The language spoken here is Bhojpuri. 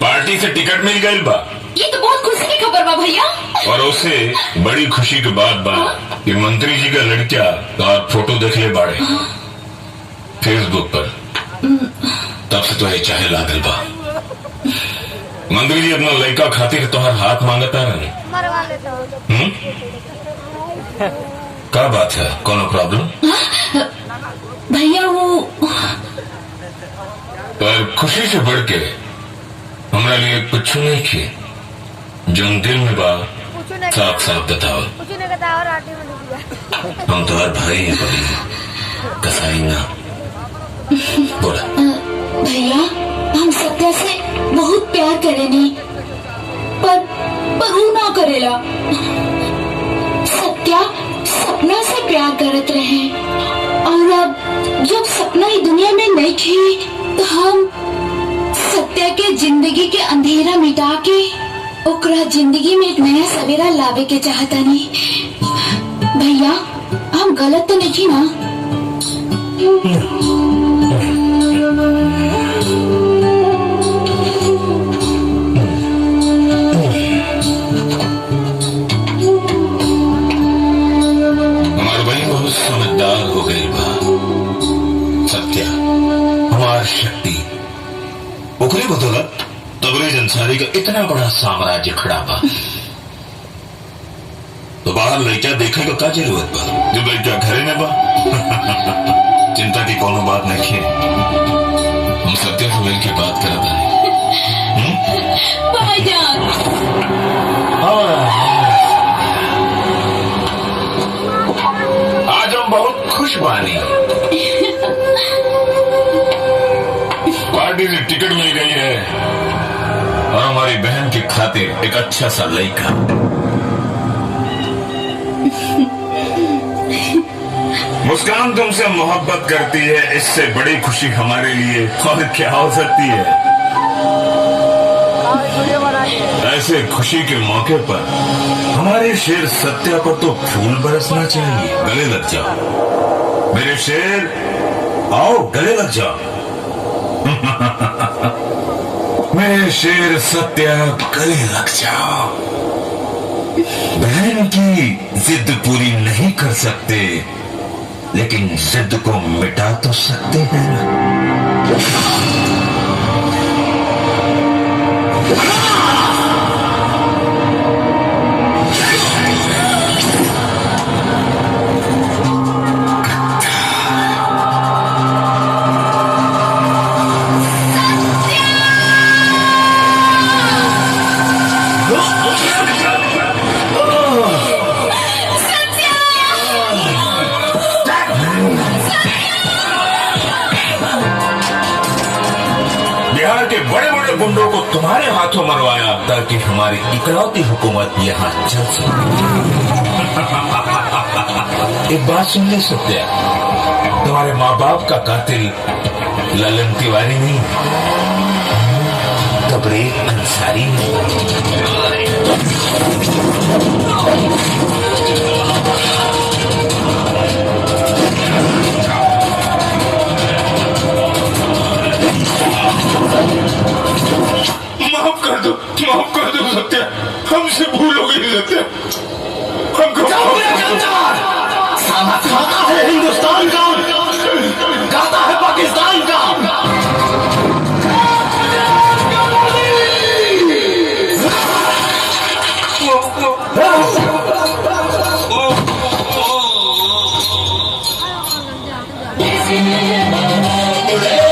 पार्टी से टिकट मिल गई बा। ये तो बहुत खुशी की खबर बा भैया। और उसे बड़ी खुशी की बात बा कि मंत्री जी का लड़का और फोटो देख ले बाड़े फेसबुक पर। तब से तो ये चाहे लागल बा। मंत्री जी अपना लड़का खातिर तुम्हार हाथ मांगता रहे। क्या बात है, कौन प्रॉब्लम? भैया वो पर खुशी से बढ़ के हमारा लिए कुछ नहीं किए। जो दिल में बा साफ साफ बताओ। हम तो हर भाई हैं कभी कसाई ना। बोला भैया हम सत्या से बहुत प्यार करेनी पर वो ना करेला। सत्या सपना से प्यार करत रहे और अब जब सपना ही दुनिया में नहीं थी तो हम सत्या के जिंदगी के अंधेरा मिटा के ओकरा जिंदगी में एक नया सवेरा लावे के चाहता नहीं। भैया हम गलत तो नहीं ना? हमारे भाई बहुत समझदार हो गई बा। सत्या हमारी शक्ति ओकरे बदौलत तबरेज अंसारी का इतना बड़ा साम्राज्य खड़ा बा। तो बाहर लड़का देखे का क्या जरूरत बा जब लड़का घरे में बा। चिंता की कोनो बात नहीं है। हम सत्या से मिल के बात करता है। भाईजान आज हम बहुत खुश बानी। पार्टी से टिकट मिल गई है और हमारी बहन की खातिर एक अच्छा सा लड़का। मुस्कान तुमसे मोहब्बत करती है, इससे बड़ी खुशी हमारे लिए और क्या हो सकती है। ऐसे खुशी के मौके पर हमारे शेर सत्या पर तो फूल बरसना चाहिए। गले लग जाओ मेरे शेर, आओ गले लग जाओ। मेरे शेर सत्या गले लग जाओ। बहन की जिद पूरी नहीं कर सकते लेकिन जिद को मिटा तो सकते हैं ना। बिहार के बड़े बड़े गुंडों को तुम्हारे हाथों मरवाया ताकि हमारी इकलौती हुकूमत यहाँ चल सके। एक बात सुन ले सत्या, तुम्हारे माँ बाप का कातिल ललन तिवारी नहीं, तबरेज अंसारी माफ कर दो सत्या, हमसे भूल हो गई सत्या। हमको खाता है हिंदुस्तान का, गाता है पाकिस्तान का। Oh